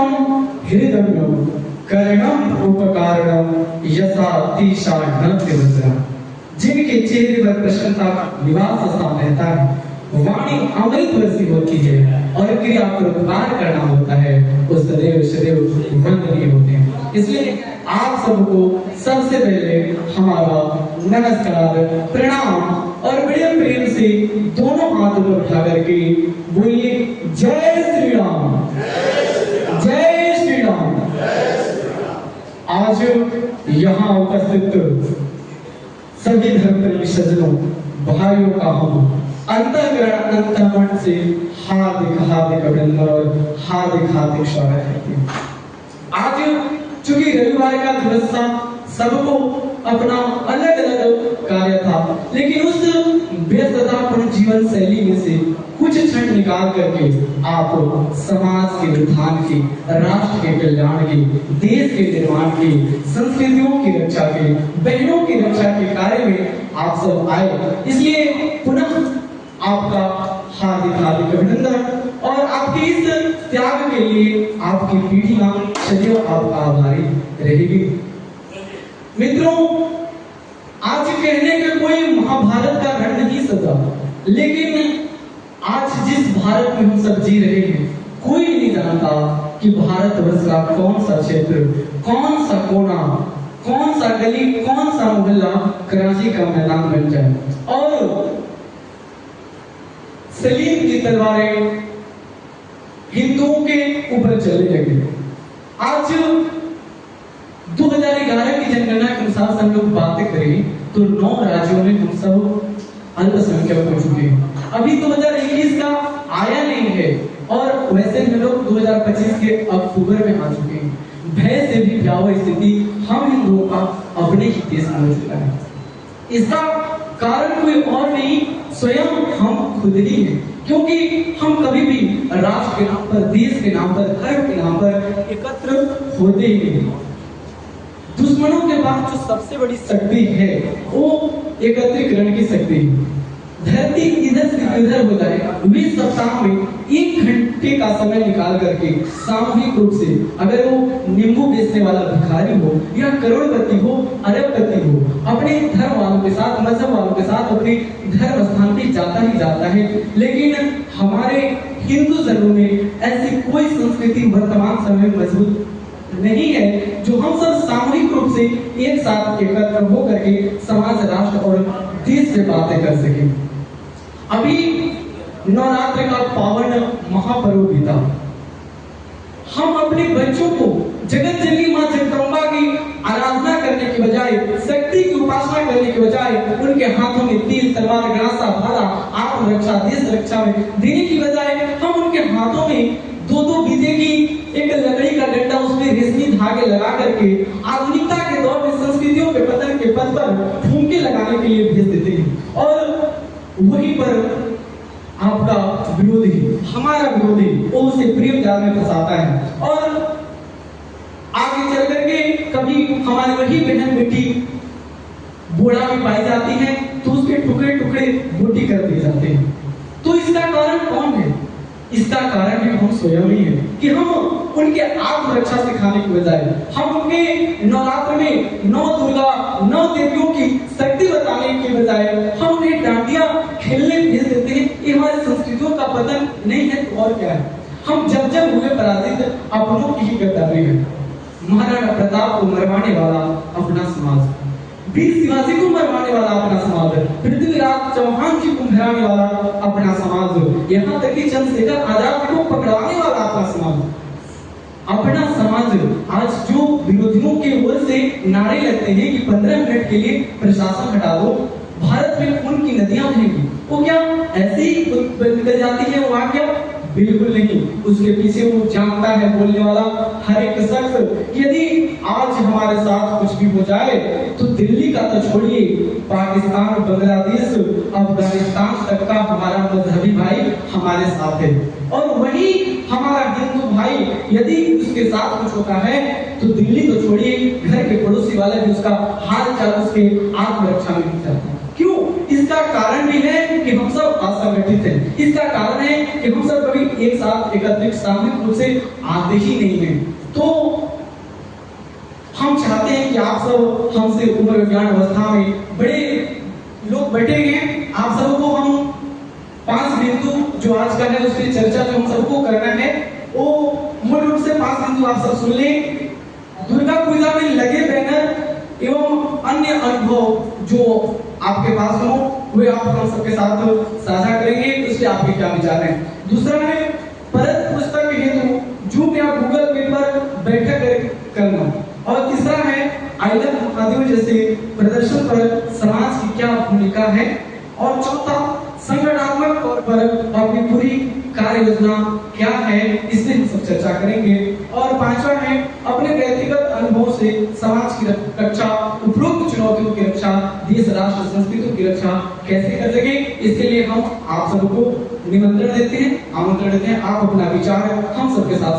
शरणं हृदयं करणं उपकारणं यथा तीषाणं जिनके चेहरे पर प्रसन्नता का निवास स्थान रहता है, वाणी अमृत वर्षी होती है और क्रिया पर उपकार करना होता है, वो सदैव सदैव वंदनीय होते हैं। इसलिए आप सबको सबसे पहले हमारा नमस्कार, प्रणाम और बड़े प्रेम से दोनों हाथों पर उठा करके बोलिए जय श्री राम, जय श्री राम। आज यहाँ उपस्थित सभी धर्म प्रेमी सज्जनों भाइयों का हम अंतःकरण अंतर्मन से हार्दिक हार्दिक अभिनंदन और हार्दिक हार्दिक स्वागत करते हैं। आज चूंकि रविवार का दिवस था, सबको अपना अलग अलग कार्य था, लेकिन उस व्यस्ततापूर्ण जीवन शैली में से कुछ क्षण निकाल करके आप समाज के उत्थान की, राष्ट्र के कल्याण की, देश के निर्माण की, संस्कृतियों की रक्षा की, बहनों की रक्षा के कार्य में आप सब आए। इसलिए पुनः आपका हार्दिक हार्दिक अभिनंदन और आपके इस त्याग के लिए आपकी पीढ़ियां सदैव आपका आभारी रहेगी। मित्रों, आज कहने का कोई महाभारत का रण नहीं सजा, लेकिन आज जिस भारत में हम सब जी रहे हैं, कोई नहीं जानता कि भारतवर्ष का कौन सा क्षेत्र, कौन सा कोना, कौन सा गली, कौन सा मोहल्ला कराची का मैदान बन जाए और सलीम की तलवारें हिंदुओं के ऊपर चलने लगी। आज 2011 की जनगणना के अनुसार हम लोग बातें करें तो 9 राज्यों में हम सब अल्पसंख्यक हो चुके हैं। अभी 2021 का आया नहीं है और वैसे हम लोग 2025 के अक्टूबर में आ चुके हैं। भय से भी भयावह स्थिति हम हिंदुओं का अपने ही देश में हो चुका है। इसका कारण कोई और नहीं, स्वयं हम खुद ही हैं, क्योंकि हम कभी भी राष्ट्र के नाम पर, देश के नाम पर, धर्म के नाम पर एकत्र होते ही नहीं। दुश्मनों के पास जो सबसे बड़ी शक्ति है वो एकत्रीकरण की शक्ति है। धरती इधर से इधर हो जाए, 20 सप्ताह में 1 घंटे का समय निकाल करके सामूहिक रूप से, अगर वो नींबू बेचने वाला भिखारी हो या करोड़पति हो, अरबपति हो, अपने धर्म वालों के साथ, मजहब वालों के साथ अपने धर्म स्थान पे जाता ही जाता है। लेकिन हमारे हिंदू धर्म में ऐसी कोई संस्कृति वर्तमान समय में मजबूत नहीं है जो हम सब सामूहिक रूप से एक साथ एकत्र होकर के समाज, राष्ट्र और देश से बातें कर सके। अभी नवरात्र का पावन महापर्व बीता, हम अपने बच्चों को जगत जननी मां जगदम्बा की आराधना करने के बजाय, शक्ति की उपासना करने के बजाय, उनके हाथों में तीर, तलवार, गणासा, भाला, आत्मरक्षा, देश रक्षा में देने की बजाय हम उनके हाथों में 2-2 बीते की एक लकड़ी का डंडा, उसमें रेशमी धागे लगा करके आधुनिकता के दौर में संस्कृतियों के पतन के पथ पर ठुमके लगाने के लिए भेज देते हैं और वहीं पर आपका विरोधी, हमारा विरोधी, वो उसे प्रेम जाल में फंसाता है और आगे चल करके कभी हमारी वही बहन बेटी बूढ़ा में पाई जाती है तो उसके टुकड़े टुकड़े बूटी कर दिए जाते हैं। तो इसका कारण कौन है? इसका कारण भी हम स्वयं ही है कि हम उनके आत्मरक्षा सिखाने के बजाय, हम उनके नवरात्र में 9 दुर्गा, 9 देवियों की शक्ति बताने के बजाय हम उन्हें डांडिया खेलने भेज देते हैं। ये हमारी संस्कृतियों का पतन नहीं है तो और क्या है? हम जब जब हुए पराजित, अपनों की ही गद्दारी है। महाराणा प्रताप को मरवाने वाला अपना समाज, वीर शिवाजी को मरवाने वाला अपना समाज, पृथ्वीराज चौहान जी को मरवाने वाला अपना समाज, यहाँ तक कि चंद्रशेखर आजाद को पकड़वाने वाला अपना समाज, अपना समाज। आज जो विरोधियों के ओर से नारे लगते हैं कि 15 मिनट के लिए प्रशासन हटा दो, भारत में खून की नदियां बहेंगी, वो क्या ऐसे ही निकल जाती है वहां? क्या बिल्कुल नहीं। उसके पीछे वो जानता है बोलने वाला हर एक शख्स, यदि आज हमारे साथ कुछ भी हो जाए तो दिल्ली का तो छोड़िए, पाकिस्तान, बांग्लादेश, अफगानिस्तान तक का हमारा मजहबी भाई हमारे साथ है और वही हमारा हिंदू भाई यदि उसके साथ कुछ होता है तो दिल्ली तो छोड़िए, घर के पड़ोसी वाले भी उसका हाल चाल, उसके आत्मरक्षा में नहीं जाता। क्यों? इसका कारण भी है कि हम सब असंगठित है। इसका कारण है कि हम सब कभी एक साथ एकत्रित सामूहिक रूप से आते ही नहीं है। तो हम चाहते हैं कि आप सब हमसे उम्र विज्ञान अवस्था में बड़े लोग बैठे हैं, आप सबको हम 5 बिंदु जो आज का है उसकी चर्चा जो हम सबको करना है, वो मूल रूप से 5 बिंदु आप सब सुन लें। दुर्गा पूजा में लगे बैनर एवं अन्य अनुभव जो आपके पास हो वे आप हम सबके साथ साझा करेंगे, उससे आपके क्या विचार हैं। दूसरा है परत पुस्तक हेतु जूम या गूगल मीट पर बैठक करना, और तीसरा है आइलैंड मुखादियों जैसे प्रदर्शन पर समाज की क्या भूमिका है, और चौथा संगठनात्मक तौर पर अपनी पूरी कार्य योजना क्या है, इससे हम सब चर्चा करेंगे। और पांचवा है अपने व्यक्तिगत अनुभव से समाज की रक्षा, उपरोक्त चुनौतियों की रक्षा, देश राष्ट्र संस्कृति की रक्षा कैसे कर सके, इसके लिए हम आप सबको निमंत्रण देते हैं, आमंत्रण देते हैं। आप अपना विचार हम सबके साथ